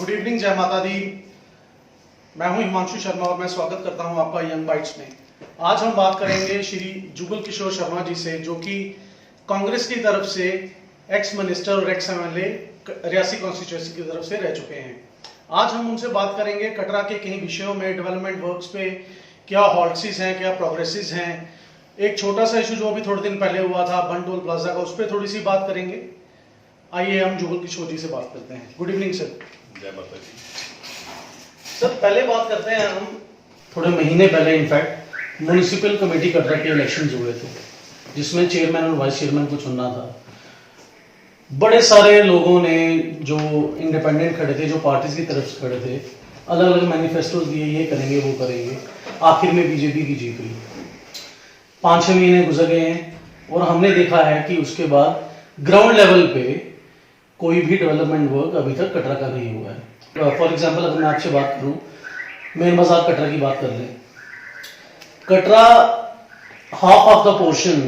Good evening, जय माता दी। मैं हूं हिमांशु शर्मा और मैं स्वागत करता हूं आपका यंग बाइट्स में। आज हम बात करेंगे श्री जुगल किशोर शर्मा जी से, जो कि कांग्रेस की तरफ से एक्स मिनिस्टर और एक्स एमएलए रियासी कॉन्स्टिट्यूंसी की तरफ से रह चुके हैं। आज हम उनसे बात करेंगे कटरा के कई विषयों में, डेवलपमेंट वर्क्स पे क्या हॉल्ट्सीज हैं, क्या प्रोग्रेसिस हैं। एक छोटा सा इशू जो अभी थोड़े दिन पहले हुआ था बंटोल प्लाजा का, उस पर थोड़ी सी बात करेंगे। आइए हम जुगल किशोर जी से बात करते हैं। Good evening sir. जय माता दी। सर पहले बात करते हैं हम, थोड़े महीने पहले इनफैक्ट म्युनिसिपल कमेटी कटरा के इलेक्शंस हुए थे, जिसमें चेयरमैन और वाइस चेयरमैन को चुनना था। बड़े सारे लोगों ने जो इंडिपेंडेंट खड़े थे, जो पार्टीज की तरफ से खड़े थे, अलग अलग मैनिफेस्टोज दिए, ये करेंगे वो करेंगे। आखिर में बीजेपी की जीत हुई। 5-6 महीने गुजर गए हैं और हमने देखा है कि उसके बाद ग्राउंड लेवल पे कोई भी डेवलपमेंट वर्क अभी तक कटरा का नहीं हुआ है। फॉर एग्जांपल अगर मैं आपसे बात करूं, मेन बाजार कटरा की बात कर लें, Katra half of the portion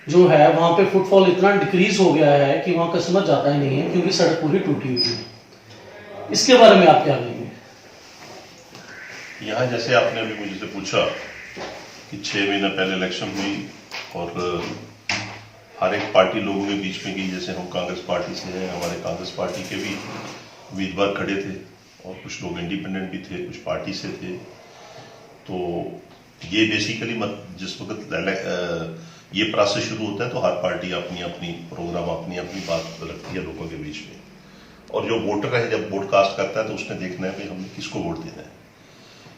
जो है वहां पे फुटफॉल इतना डिक्रीज हो गया है कि वहां कस्टमर जाता ही नहीं है, क्योंकि सड़क पूरी टूटी हुई है। इसके बारे में आप क्या कहेंगे? यहाँ जैसे आपने अभी मुझे से पूछा कि 6 महीने पहले इलेक्शन हुई और हर एक पार्टी लोगों के बीच में गई। जैसे हम कांग्रेस पार्टी से हैं, हमारे कांग्रेस पार्टी के भी उम्मीदवार खड़े थे और कुछ लोग इंडिपेंडेंट भी थे, कुछ पार्टी से थे। तो ये बेसिकली जिस वक्त ये प्रोसेस शुरू होता है तो हर पार्टी अपनी अपनी प्रोग्राम, अपनी अपनी बात रखती है लोगों के बीच में। और जो वोटर है जब वोट कास्ट करता है तो उसने देखना है कि हमने किसको वोट देना है,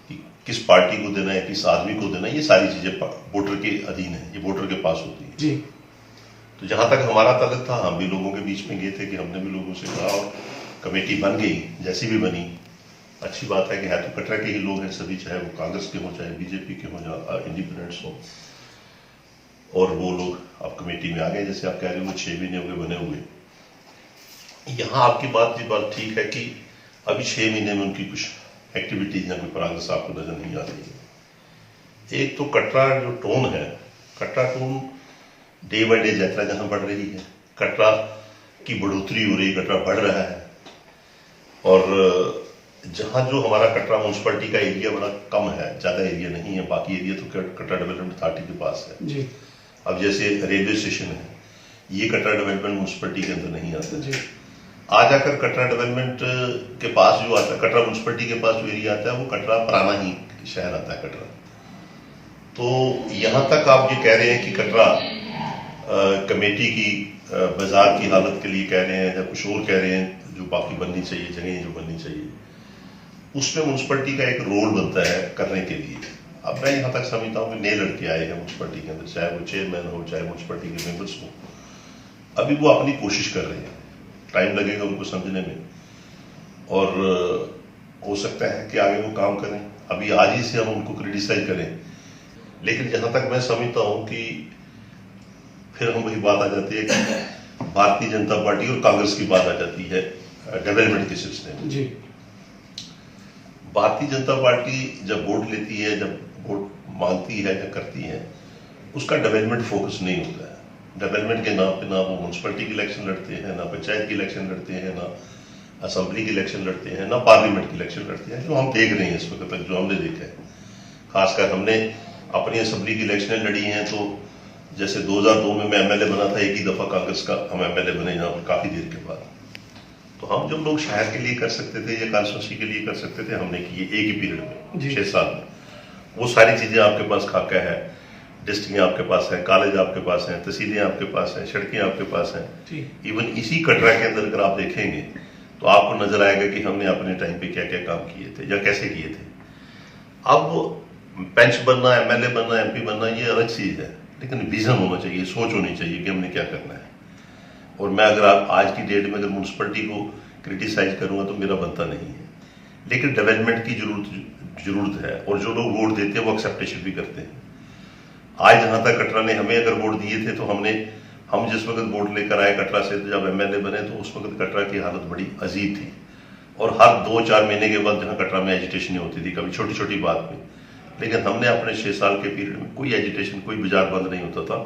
कि किस पार्टी को देना है, किस आदमी को देना है। ये सारी चीजें वोटर के अधीन है, ये वोटर के पास होती है जी। तो जहां तक हमारा ताल्लुक था, हम भी लोगों के बीच में गए थे कि हमने भी लोगों से कहा और कमेटी बन गई। जैसी भी बनी, अच्छी बात है कि है तो कटरा के ही लोग हैं सभी, चाहे वो कांग्रेस के हों, चाहे बीजेपी के हों, या इंडिपेंडेंट्स हों। और वो लोग अब कमेटी में आ गए। जैसे आप कह रहे हो 6 महीने हो गए बने हुए। यहाँ आपकी बात ठीक है कि अभी 6 महीने में उनकी कुछ एक्टिविटीज या कोई प्रोग्रेस आपको नजर नहीं आ रही है। एक तो कटरा जो टोन है, Katra tone day by day यात्रा जहां बढ़ रही है, कटरा की बढ़ोतरी हो रही है, कटरा बढ़ रहा है। और जहां जो हमारा कटरा म्यूनसिपलिटी का एरिया बड़ा कम है, ज्यादा एरिया नहीं है, बाकी एरिया तो कटरा डेवलपमेंट अथॉरिटी के पास है जी। अब जैसे रेलवे स्टेशन है, ये कटरा डेवलपमेंट म्यूनसिपलिटी के अंदर नहीं आता जी। आ जाकर कटरा डेवलपमेंट के पास जो आता है, कटरा म्यूनसिपलिटी के पास जो एरिया आता है वो कटरा पुराना ही शहर आता है कटरा। तो यहां तक आप ये कह रहे हैं कि कटरा कमेटी की बाजार की हालत के लिए कह रहे हैं या कुछ और कह रहे हैं, जो बाकी बननी चाहिए, जगह जो बननी चाहिए, उसमें म्यूनसिपलिटी का एक रोल बनता है करने के लिए। अब मैं यहाँ तक समझता हूँ कि नए लड़के आए हैं म्यूनसिपलिटी के अंदर, चाहे वो चेयरमैन हो, चाहे म्यूनसिपलिटी के मेंबर्स हो, अभी वो अपनी कोशिश कर रहे हैं। टाइम लगेगा उनको समझने में और हो सकता है कि आगे वो काम करें। अभी आज ही से हम उनको क्रिटिसाइज करें, लेकिन जहां तक मैं समझता हूं कि फिर हम वही बात आ जाती है कि भारतीय जनता पार्टी और कांग्रेस की बात आ जाती है डेवलपमेंट के सिलसिले में जी। भारतीय जनता पार्टी जब वोट लेती है, जब वोट मांगती है या करती है, उसका डेवलपमेंट फोकस नहीं होता है। डेवलपमेंट के नाम पे ना वो म्यूनसिपलिटी की इलेक्शन लड़ते हैं, ना पंचायत की इलेक्शन लड़ते हैं, ना असेंबली की इलेक्शन लड़ते हैं, ना पार्लियामेंट की इलेक्शन लड़ते हैं। जो हम देख रहे हैं इस वक्त तक, जो हमने देखा है, खासकर हमने अपनी असेंबली की इलेक्शनें लड़ी हैं। तो जैसे 2002 में मैं एमएलए बना था, एक ही दफा कांग्रेस का हम एमएलए बने यहाँ पर काफी देर के बाद। तो हम जो लोग शहर के लिए कर सकते थे या कॉन्स्टिट्यूंसी के लिए कर सकते थे, हमने किए एक ही पीरियड में 6 साल में। वो सारी चीजें आपके पास खाका है, डिस्ट्रिक्ट आपके पास है, कॉलेज आपके पास है, तहसीलें आपके पास है, सड़कें आपके पास हैं। इवन इसी कटरा के अंदर अगर आप देखेंगे तो आपको नजर आएगा कि हमने अपने टाइम पे क्या क्या काम किए थे या कैसे किए थे। अब बेंच बनना, एमएलए बनना, एमपी बनना, ये अलग चीज है, लेकिन विजन होना चाहिए, सोच होनी चाहिए कि हमने क्या करना है। और मैं अगर आप आज की डेट में अगर म्यूनसिपलिटी को क्रिटिसाइज करूंगा तो मेरा बनता नहीं है, लेकिन डेवलपमेंट की जरूरत है। और जो लोग वोट देते हैं वो एक्सेप्टेशन भी करते हैं। आज जहां तक कटरा ने हमें अगर वोट दिए थे, तो हम जिस वक्त वोट लेकर आए कटरा से, तो जब एमएलए बने तो उस वक्त कटरा की हालत बड़ी अजीब थी। और हर 2-4 महीने के बाद जहां कटरा में एजिटेशन होती थी, कभी छोटी छोटी बात में, लेकिन हमने अपने 6 साल के पीरियड में कोई एजिटेशन, कोई बाजार बंद नहीं होता था।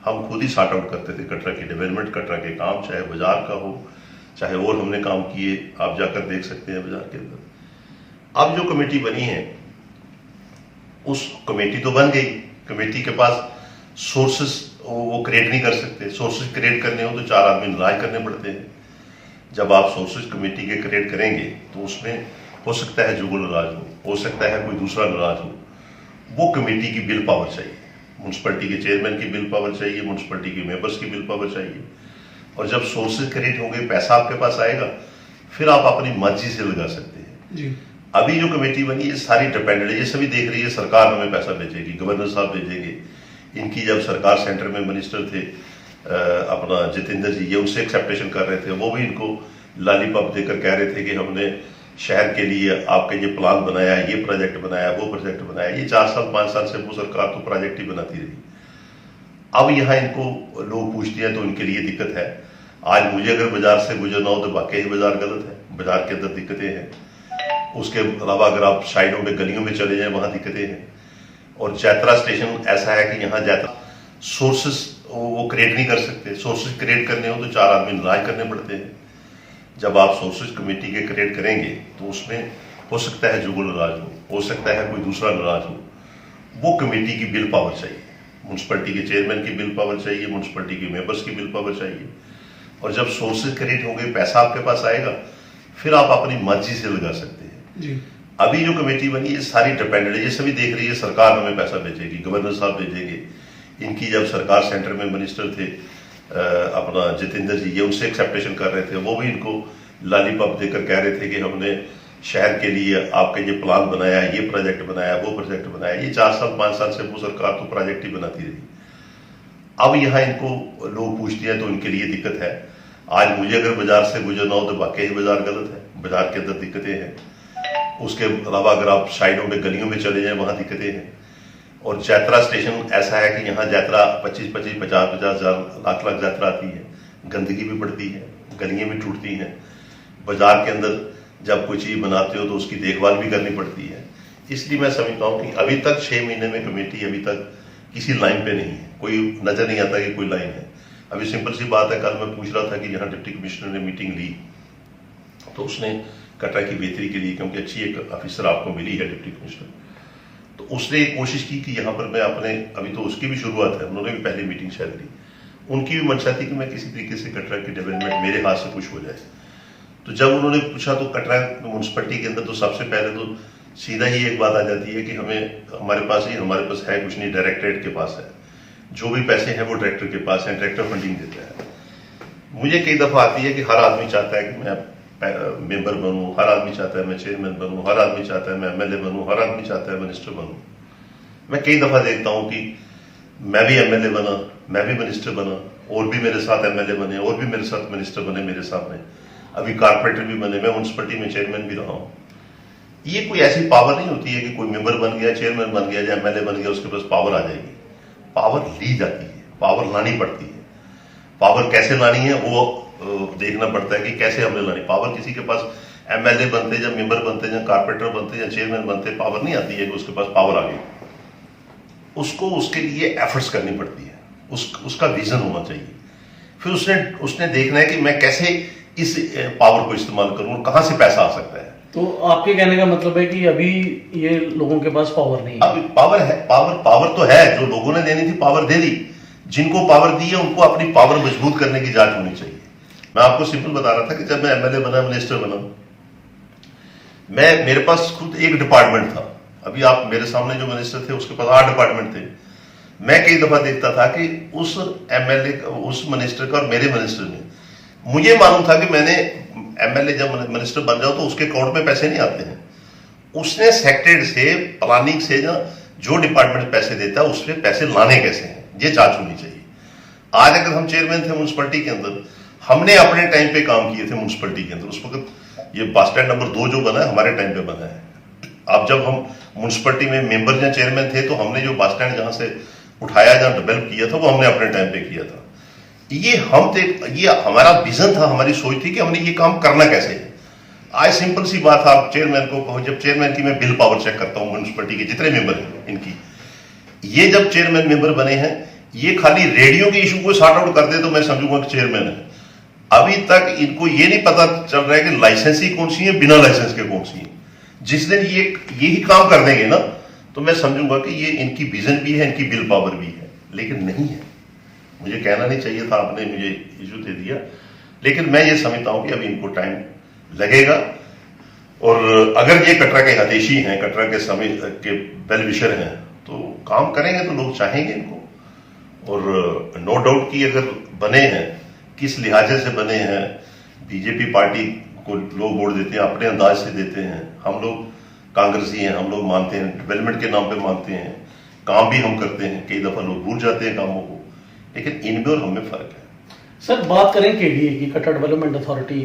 हम खुद ही सॉर्ट आउट करते थे कटरा की डेवलपमेंट, कटरा के काम, चाहे बाजार का हो, चाहे और हमने काम किए, आप जाकर देख सकते हैं बाजार के अंदर। अब जो कमेटी बनी है, उस कमेटी तो बन गई, कमेटी के पास सोर्सेस वो क्रिएट नहीं कर सकते। सोर्सेस क्रिएट करने हो तो 4 आदमी नाराज करने पड़ते हैं। जब आप सोर्सेस कमेटी के क्रिएट करेंगे तो उसमें हो सकता है जुगल नाराज हो सकता है कोई दूसरा नाराज हो। वो कमेटी की बिल पावर चाहिए, म्यूनसिपैलिटी के चेयरमैन की बिल पावर चाहिए, म्यूनसिपैलिटी के मेंबर्स की बिल पावर चाहिए। और जब सोर्सेज क्रिएट होंगे, पैसा आपके पास आएगा, फिर आप अपनी मर्जी से लगा सकते हैं जी। अभी जो कमेटी बनी है सारी डिपेंडेंट है, ये सभी देख रही है सरकार हमें पैसा भेजेगी, गवर्नर साहब भेजेंगे। इनकी जब सरकार सेंटर में मिनिस्टर थे अपना जितेंद्र जी, ये उनसे एक्सेप्टेशन कर रहे थे, वो भी इनको लॉलीपॉप देकर कह रहे थे कि हमने शहर के लिए आपका ये प्लान बनाया, ये प्रोजेक्ट बनाया, वो प्रोजेक्ट बनाया। ये 4 साल 5 साल से वो सरकार तो प्रोजेक्ट ही बनाती रही। अब यहाँ इनको लोग पूछते हैं तो इनके लिए दिक्कत है। आज मुझे अगर बाजार से गुजरना हो तो वाकई ही बाजार गलत है, बाजार के अंदर दिक्कतें हैं। उसके अलावा अगर आप साइडों में गलियों में चले जाएं वहां दिक्कतें हैं। और जैतरा स्टेशन ऐसा है कि यहाँ जैतरा सोर्सेस वो क्रिएट नहीं कर सकते। सोर्सेस क्रिएट करने हो तो 4 आदमी नाराज करने पड़ते हैं। जब आप सोर्सेज कमेटी के क्रिएट करेंगे तो उसमें हो सकता है जुगल नाराज हो सकता है कोई दूसरा नाराज हो। वो कमेटी की बिल पावर चाहिए, म्यूनसिपैलिटी के चेयरमैन की बिल पावर चाहिए, म्यूनसिपैलिटी के मेंबर्स की बिल पावर चाहिए। और जब सोर्सेज क्रिएट होंगे, पैसा आपके पास आएगा, फिर आप अपनी मर्जी से लगा सकते हैं जी। अभी जो कमेटी बनी है सारी डिपेंडेंट है, ये सभी देख रही है सरकार हमें पैसा भेजेगी, गवर्नर साहब भेजेंगे। इनकी जब सरकार सेंटर में मिनिस्टर थे अपना जितेंद्र जी, ये उनसे एक्सेप्टेशन कर रहे थे, वो भी इनको लॉलीपॉप देकर कह रहे थे कि हमने शहर के लिए आपका ये प्लान बनाया, ये प्रोजेक्ट बनाया, वो प्रोजेक्ट बनाया। ये 4 साल 5 साल से वो सरकार तो प्रोजेक्ट ही बनाती रही। अब यहाँ इनको लोग पूछते हैं तो इनके लिए दिक्कत है। आज मुझे अगर बाजार से गुजरना हो तो वाकई ही बाजार गलत है, बाजार के अंदर दिक्कतें हैं। उसके अलावा अगर आप साइडों में गलियों में चले जाएं वहां दिक्कतें हैं। और जैतरा स्टेशन ऐसा है कि यहाँ यात्रा 25-25, 50-50 लाख यात्रा आती है, गंदगी भी बढ़ती है, गलियां भी टूटती हैं। बाजार के अंदर जब कोई चीज बनाते हो तो उसकी देखभाल भी करनी पड़ती है। इसलिए मैं समझता हूँ कि अभी तक 6 महीने में कमेटी अभी तक किसी लाइन पे नहीं है, कोई नजर नहीं आता कि कोई लाइन है। अभी सिंपल सी बात है, कल मैं पूछ रहा था कि यहाँ डिप्टी कमिश्नर ने मीटिंग ली तो उसने कटरा की बेहतरी के लिए, क्योंकि अच्छी एक ऑफिसर आपको मिली है डिप्टी कमिश्नर, तो उसने कोशिश की कि यहाँ पर मैं अपने, अभी तो उसकी भी शुरुआत है, उन्होंने भी पहली मीटिंग शायद ली, उनकी भी मंशा थी कि मैं किसी तरीके से कटरा की डेवलपमेंट मेरे हाथ से कुछ हो जाए। तो जब उन्होंने पूछा तो कटरा म्यूनसिपैलिटी के अंदर तो सबसे पहले तो सीधा ही एक बात आ जाती है कि हमारे पास है कुछ नहीं, डायरेक्टरेट के पास है, जो भी पैसे हैं वो डायरेक्टर के पास है, डायरेक्टर फंडिंग देता है। मुझे कई दफा आती है कि हर आदमी चाहता है कि मैं मेंबर बनूं, हर आदमी चाहता है मैं चेयरमैन बनूं, हर आदमी चाहता है मैं एमएलए बनूं, हर आदमी चाहता है मिनिस्टर बनूं। मैं कई दफा देखता हूं कि मैं भी एमएलए बना, मैं भी मिनिस्टर बना, और भी मेरे साथ एमएलए बने, और भी मेरे साथ मिनिस्टर बने मेरे सामने, अभी कारपोरेटर भी बने, मैं म्यूनसिपैलिटी में चेयरमैन भी रहा हूं। ये कोई ऐसी पावर नहीं होती है कि कोई मेंबर बन गया, चेयरमैन बन गया या एमएलए बन गया उसके पास पावर आ जाएगी। पावर ली जाती है, पावर लानी पड़ती है। पावर कैसे लानी है वो देखना पड़ता है कि कैसे हमने लानी। पावर किसी के पास एमएलए बनते या मेंबर बनते या कारपोरेटर बनते या चेयरमैन बनते पावर नहीं आती है कि उसके पास पावर आ गई। उसको उसके लिए एफर्ट्स करनी पड़ती है, उसका विजन होना चाहिए। फिर उसने देखना है कि मैं कैसे इस पावर को इस्तेमाल करूं और कहां से पैसा आ सकता है। तो आपके कहने का मतलब है कि अभी ये लोगों के पास पावर नहीं है? अभी पावर है, पावर तो है, जो लोगों ने देनी थी पावर दे दी। जिनको पावर दी है उनको अपनी पावर मजबूत करने की जांच होनी चाहिए। मैं आपको सिंपल बता रहा था कि जब मैं एमएलए बना, मिनिस्टर बना, मेरे पास खुद एक डिपार्टमेंट था। अभी आप मेरे सामने जो मिनिस्टर थे उसके पास 8 डिपार्टमेंट थे। मैं कई दफा देखता था कि उस एमएलए, उस मिनिस्टर का और मेरे मिनिस्टर में, मुझे मालूम था कि मैंने एमएलए जब मिनिस्टर बन जाओ तो उसके अकाउंट में पैसे नहीं आते हैं। उसने सेक्रेटरी से, प्लानिंग से, जो डिपार्टमेंट पैसे देता है उसमें पैसे लाने कैसे हैं, ये जांच होनी चाहिए। आज अगर हम चेयरमैन थे म्यूनसिपैलिटी के अंदर, हमने अपने टाइम पे काम किए थे म्यूनसिपैलिटी के अंदर। उस वक्त ये बस स्टैंड नंबर 2 जो बना है हमारे टाइम पे बना है। अब जब हम म्यूनसिपैलिटी में मेंबर या चेयरमैन थे तो हमने जो बस स्टैंड जहां से उठाया, जहां डेवलप किया था, वो हमने अपने टाइम पे किया था। ये हमारा विजन था, हमारी सोच थी कि हमने ये काम करना कैसे है। आज सिंपल सी बात, आप चेयरमैन को कहो, जब चेयरमैन की मैं बिल पावर चेक करता हूं म्यूनसिपैलिटी के जितने मेंबर हैं इनकी, ये जब चेयरमैन मेंबर बने हैं, ये खाली रेडियो के इशू को सॉर्ट आउट कर दे तो मैं समझूंगा कि चेयरमैन है। अभी तक इनको ये नहीं पता चल रहा है कि लाइसेंसी कौन सी है, बिना लाइसेंस के कौन सी है। जिस दिन यही काम कर देंगे ना, तो मैं समझूंगा कि ये इनकी विजन भी है, इनकी विल पावर भी है, लेकिन नहीं है। मुझे कहना नहीं चाहिए था, आपने मुझे इशू दे दिया, लेकिन मैं ये समझता हूं कि अभी इनको टाइम लगेगा। और अगर ये कटरा के हदेशी हैं, कटरा के समय के वेल विशर हैं, तो काम करेंगे तो लोग चाहेंगे इनको। और नो डाउट कि अगर बने हैं, किस लिहाजे से बने हैं, बीजेपी पार्टी को लोग वोट देते हैं, अपने अंदाज से देते हैं। हम लोग कांग्रेसी हैं, हम लोग मानते हैं, डेवलपमेंट के नाम पे मानते हैं, काम भी हम करते हैं, कई दफा लोग भूल जाते हैं कामों को, लेकिन इनमें और हमें फर्क है। सर, बात करें केडीए की, कटरा डेवलपमेंट अथॉरिटी,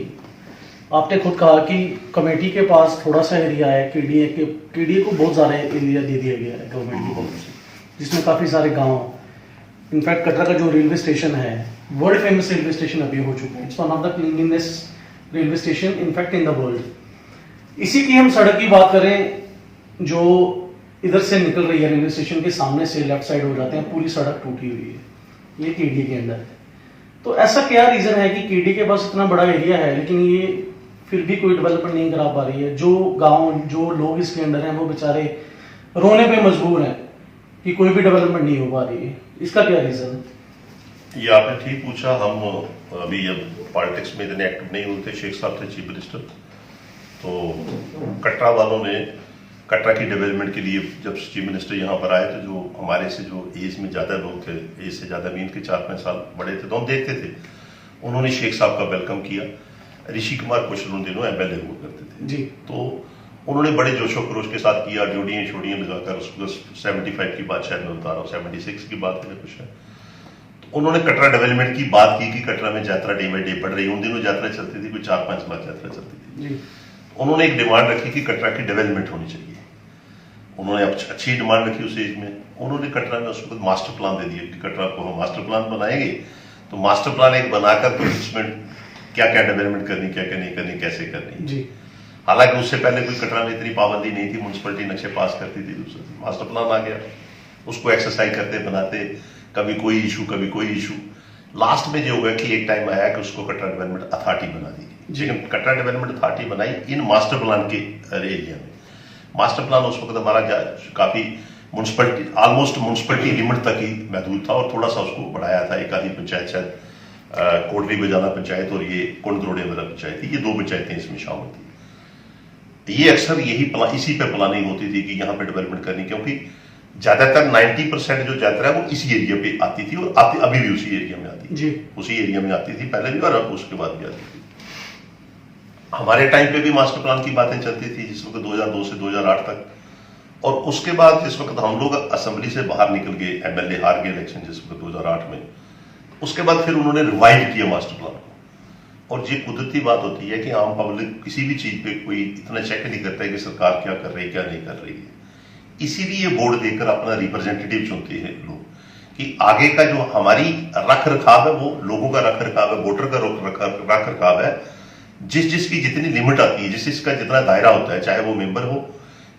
आपने खुद कहा कि कमेटी के पास थोड़ा सा एरिया है, केडीए को बहुत सारे एरिया दे दिया गया है गवर्नमेंट की तरफ से, जिसमें काफी सारे गांव, इनफैक्ट कटरा का जो रेलवे स्टेशन है, वर्ल्ड फेमस रेलवे स्टेशन अभी हो चुका है। It's one of the cleanliness railway station in fact in the world. इसी की हम सड़क की बात करें, जो इधर से निकल रही है रेलवे स्टेशन के सामने से, लेफ्ट साइड हो जाते हैं, पूरी सड़क टूटी हुई है, ये केडीए के अंदर है। तो ऐसा क्या रीजन है कि केडीए के पास इतना बड़ा एरिया है, लेकिन ये फिर भी कोई डेवलपमेंट नहीं करा पा रही है? जो गांव, जो लोग इसके अंदर हैं, वो बेचारे रोने पे मजबूर हैं कि कोई भी डेवलपमेंट नहीं हो पा रही है। इसका क्या रीजन है? ये आपने ठीक पूछा। हम अभी अब पॉलिटिक्स में इतने एक्टिव नहीं होते। शेख साहब थे चीफ मिनिस्टर, तो कटरा वालों ने कटरा की डेवलपमेंट के लिए जब चीफ मिनिस्टर यहाँ पर आए, तो जो हमारे से जो एज में ज्यादा लोग थे, एज से ज्यादा मीन के 4-5 साल बड़े थे, तो हम देखते थे, उन्होंने शेख साहब का वेलकम किया। ऋषि कुमार कौशल उन दिनों एमएलए हुआ करते थे जी, तो उन्होंने बड़े जोशो खरोश के साथ किया, जोड़ियां छोड़ियां लगाकर। उसको 75 की बात शायद मैं बता रहा हूँ, 76 की बात है कुछ है। तो उन्होंने कटरा डेवलपमेंट की बात की कि कटरा में यात्रा डे बाई डे बढ़ रही है। उन दिनों यात्रा चलती थी, कोई 4-5 लाख यात्रा चलती थी जी। उन्होंने एक डिमांड रखी कि कटरा की डेवलपमेंट होनी चाहिए। उन्होंने अच्छी डिमांड रखी उस एज में। उन्होंने कटरा में उसको मास्टर प्लान दे दिया कि कटरा को हम मास्टर प्लान बनाएंगे। तो मास्टर प्लान एक बनाकर तो उसमें क्या क्या डेवलपमेंट करनी, क्या क्या नहीं करनी, कैसे करनी जी। हालांकि उससे पहले कोई कटरा में इतनी पाबंदी नहीं थी, म्युनिसिपैलिटी नक्शे पास करती थी। दूसरा मास्टर प्लान आ गया, उसको एक्सरसाइज करते बनाते, कभी कोई इशू कभी कोई इशू। लास्ट में जो हुआ कि एक टाइम आया कि उसको कटरा डेवलपमेंट अथॉरिटी बना दी गई। लेकिन कटरा डेवलपमेंट अथॉरिटी बनाई इन मास्टर प्लान के एरिया में। मास्टर प्लान उस वक्त हमारा काफी म्युनिसिपैलिटी, ऑलमोस्ट म्युनिसिपैलिटी लिमिट तक ही महदूद था, और थोड़ा सा उसको बढ़ाया था। एक आधी पंचायत शायद कोटली बजाना पंचायत और ये कुंडद्रोड़े वाला पंचायत थी, ये 2 पंचायतें इसमें शामिल थी। ये अक्सर इसी पे प्लानिंग होती थी कि यहाँ पे डेवलपमेंट करनी, क्योंकि ज्यादातर 90% जो यात्रा है वो इसी एरिया पे आती थी, और अभी भी उसी एरिया में आती जी। उसी एरिया में आती थी पहले भी, और अब उसके बाद भी आती थी। हमारे टाइम पे भी मास्टर प्लान की बातें चलती थी, जिस वक्त 2002 से 2008 तक। और उसके बाद जिस वक्त हम लोग असेंबली से बाहर निकल गए, एमएलए हार गए इलेक्शन जिस वक्त 2008 में, उसके बाद फिर उन्होंने रिवाइव किया मास्टर प्लान को। और ये कुदरती बात होती है कि आम पब्लिक किसी भी चीज पे कोई इतना चेक नहीं करता है कि सरकार क्या कर रही है क्या नहीं कर रही है। इसीलिए बोर्ड देकर अपना रिप्रेजेंटेटिव चुनते हैं लोग, कि आगे का जो हमारी रख रखाव है वो लोगों का रख रखाव है, वोटर का रख रखाव है। जिसकी जितनी लिमिट आती है, जिसका जितना दायरा होता है, चाहे वो मेंबर हो,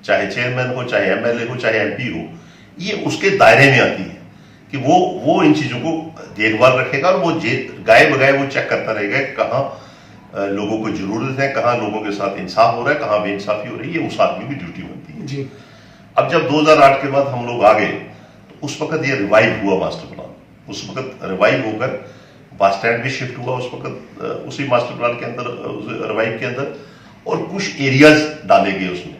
चाहे चेयरमैन हो, चाहे एमएलए हो, चाहे एमपी हो, ये उसके दायरे में आती है कि वो इन चीजों को देखभाल रखेगा, और वो गाये बगाए वो चेक करता रहेगा कहाँ लोगों को जरूरत है, कहाँ लोगों के साथ इंसाफ हो रहा है, कहाँ बेइंसाफी हो रही है। ये उस आदमी की ड्यूटी बनती है जी। अब जब 2008 के बाद हम लोग आ गए, तो उस वक्त ये रिवाइव हुआ मास्टर प्लान। उस वक्त रिवाइव होकर बस स्टैंड भी शिफ्ट हुआ उस वक्त, उसी मास्टर प्लान के अंदर, रिवाइव के अंदर, और कुछ एरियाज डाले गए उसमें,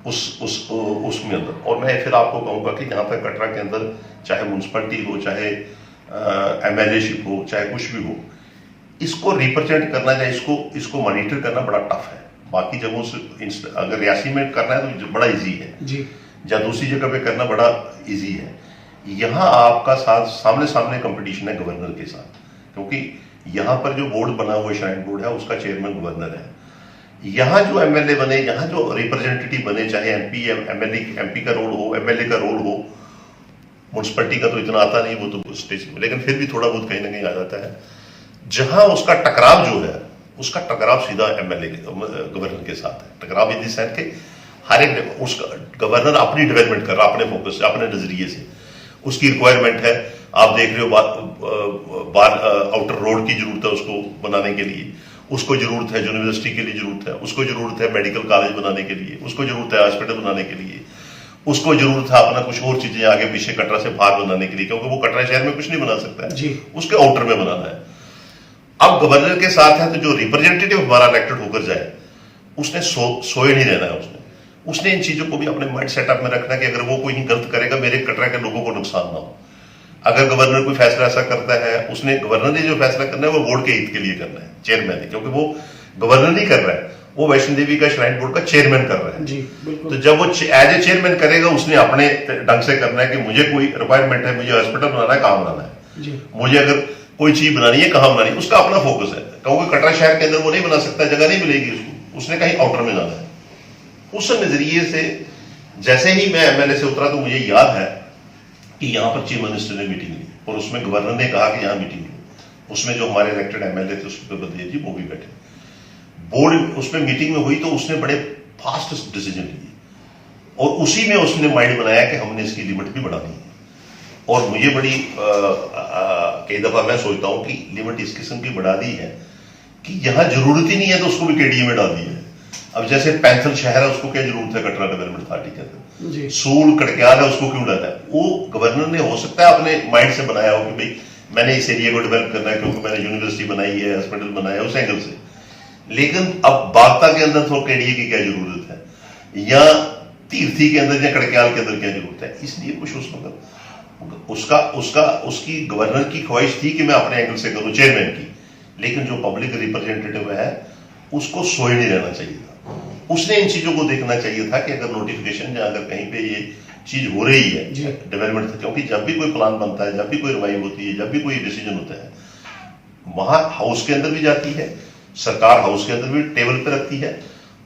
उसमें अंदर। और मैं फिर आपको कहूंगा कि यहाँ पर कटरा के अंदर चाहे म्युनिसिपैलिटी हो, चाहे एमएलएशिप हो, चाहे कुछ भी हो, इसको रिप्रेजेंट करना या इसको मॉनिटर करना बड़ा टफ है। बाकी जगहों से अगर रियासी में करना है तो बड़ा इजी है जी, या दूसरी जगह पे करना बड़ा इजी है। यहाँ आपका साथ सामने कंपटीशन है गवर्नर के साथ, क्योंकि यहाँ पर जो बोर्ड बना हुआ श्राइन बोर्ड है उसका चेयरमैन गवर्नर है। यहाँ जो एमएलए बने, यहाँ जो रिप्रेजेंटेटिव बने, चाहे एमपी एमपी का रोल हो, एमएलए का रोल हो, म्युनिसिपैलिटी का तो इतना आता नहीं, वो तो स्टेज में, लेकिन फिर भी थोड़ा बहुत कहीं ना कहीं आ जाता है। जहां उसका टकराव जो है, उसका टकराव सीधा एमएलए गवर्नर के साथ है। टकराव इन दी सेंस के हर एक उसका गवर्नर अपनी डेवलपमेंट कर रहा, अपने फोकस से, अपने नजरिए से, उसकी रिक्वायरमेंट है। आप देख रहे हो आउटर रोड की जरूरत है उसको बनाने के लिए, उसको जरूरत है यूनिवर्सिटी के लिए जरूरत है, उसको जरूरत है मेडिकल कॉलेज बनाने के लिए, उसको जरूरत है हॉस्पिटल बनाने के लिए, उसको जरूरत है अपना कुछ और चीजें आगे पीछे कटरा से बाहर बनाने के लिए, क्योंकि वो कटरा शहर में कुछ नहीं बना सकता है जी। उसके आउटर में बनाना है। अब गवर्नर के साथ है तो जो रिप्रेजेंटेटिव हमारा इलेक्टेड होकर जाए उसने सोए नहीं रहना है, उसने इन चीजों को भी अपने माइंड सेटअप में रखना कि अगर वो कोई गलत करेगा मेरे कटरा के लोगों को नुकसान ना हो। अगर गवर्नर कोई फैसला ऐसा करता है, उसने गवर्नर ने जो फैसला करना है वो बोर्ड के हित के लिए करना है, चेयरमैन ने, क्योंकि वो गवर्नर नहीं कर रहा है, वो वैष्णो देवी का श्राइन बोर्ड का चेयरमैन कर रहा है जी, बिल्कुल। तो जब वो एज ए चेयरमैन करेगा उसने अपने ढंग से करना है कि मुझे कोई रिक्वायरमेंट है, मुझे हॉस्पिटल बनाना है, कहाँ बनाना है जी। मुझे अगर कोई चीज बनानी है कहाँ बनानी है, उसका अपना फोकस है, क्योंकि कटरा शहर के अंदर वो नहीं बना सकता, जगह नहीं मिलेगी उसको, उसने कहीं आउटर में जाना है। उस नजरिए से जैसे ही मैं एमएलए से उतरा तो मुझे याद है कि यहाँ पर चीफ मिनिस्टर ने मीटिंग ली और उसमें गवर्नर ने कहा कि यहाँ मीटिंग ली, उसमें जो हमारे इलेक्टेड एमएलए थे उसमें बदले जी वो भी बैठे, बोर्ड उसमें मीटिंग में हुई तो उसने बड़े फास्ट डिसीजन लिए और उसी में उसने माइंड बनाया कि हमने इसकी लिमिट भी बढ़ानी है। और मुझे बड़ी कई दफा मैं सोचता हूं कि लिमिट इस किस्म की बढ़ा दी है कि यहां जरूरत ही नहीं है तो उसको भी केडीए में डाल दी है। अब जैसे पैंथल शहर है उसको क्या जरूरत है कटरा डेवलपमेंट अथॉरिटी के अंदर, सूल कड़क्याल है उसको क्यों डालना है, वो गवर्नर ने हो सकता है अपने माइंड से बनाया हो कि भाई मैंने इस एरिया को डेवलप करना है क्योंकि मैंने यूनिवर्सिटी बनाई है, हॉस्पिटल बनाया है, उस एंगल से। लेकिन अब बागता के अंदर तो केडीए की क्या जरूरत है, या तीर्थी के अंदर या कड़क्याल के अंदर क्या जरूरत है, इसलिए कुछ उस वक्त उसकी गवर्नर की ख्वाहिश थी कि मैं अपने एंगल से करूं चेयरमैन की, लेकिन जो पब्लिक रिप्रेजेंटेटिव है उसको सोए नहीं रहना चाहिए था, उसने इन चीजों को देखना चाहिए था कि अगर नोटिफिकेशन या अगर कहीं पे ये चीज हो रही है डेवलपमेंट, क्योंकि जब भी कोई प्लान बनता है, जब भी कोई रिवाइव होती है, जब भी कोई डिसीजन होता है, वहां हाउस के अंदर भी जाती है, सरकार हाउस के अंदर भी टेबल पे रखती है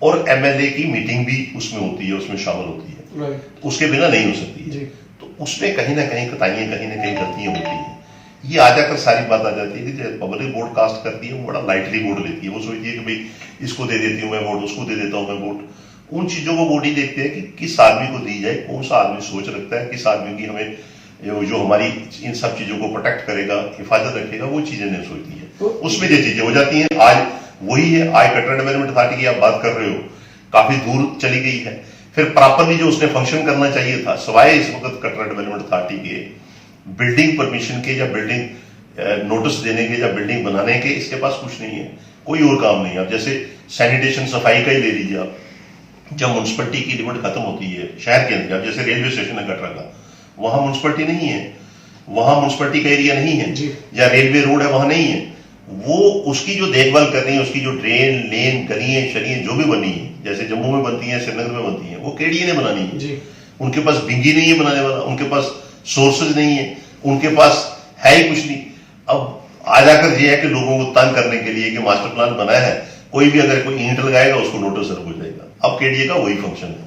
और एमएलए की मीटिंग भी उसमें होती है, उसमें शामिल होती है, उसके बिना नहीं हो सकती है। तो उसमें कहीं ना कहीं कताइयां, कहीं ना कहीं गलतियां होती हैं। ये आ जाकर सारी बात आ जाती है कि जब पब्लिक वोट कास्ट करती है वो बड़ा लाइटली वोट लेती है, वो सोचती है कि भाई इसको दे देती हूँ मैं वोट, उसको दे देता हूँ मैं वोट। उन चीजों को वोट ही देखते हैं कि किस आदमी को दी जाए, कौन सा आदमी सोच रखता है, किस आदमी की हमें जो हमारी इन सब चीजों को प्रोटेक्ट करेगा, हिफाजत रखेगा, वो चीजें नहीं सोचती है, उसमें ये चीजें हो जाती हैं। आज वही है, आज कटरा डेवलपमेंट अथॉरिटी की आप बात कर रहे हो, काफी दूर चली गई है, फिर प्रॉपरली जो उसने फंक्शन करना चाहिए था, सवाए इस वक्त कटरा डेवलपमेंट अथॉरिटी के बिल्डिंग परमिशन के या बिल्डिंग नोटिस देने के या बिल्डिंग बनाने के, इसके पास कुछ नहीं है, कोई और काम नहीं है। अब जैसे सैनिटेशन सफाई का ही ले लीजिए आप, जब म्युनिसिपलिटी की लिमिट खत्म होती है शहर के अंदर, जैसे रेलवे स्टेशन है कटरा का, वहां म्युनिसिपलिटी नहीं है, वहां म्युनिसिपलिटी का एरिया नहीं है, या रेलवे रोड है वहां नहीं है, वो उसकी जो देखभाल करनी है, उसकी जो ड्रेन लेन गलियां शलियां जो भी बनी है, जैसे जम्मू में बनती है, श्रीनगर में बनती है, वो केडीए ने बनानी है। उनके पास बिंगी नहीं है बनाने वाला, उनके पास सोर्सेज नहीं है, उनके पास है ही कुछ नहीं। अब आ जाकर यह है कि लोगों को तंग करने के लिए कि मास्टर प्लान बनाया है, कोई भी अगर कोई ईंट लगाएगा उसको नोटिस सर्व हो जाएगा। अब केडीए का वही फंक्शन है,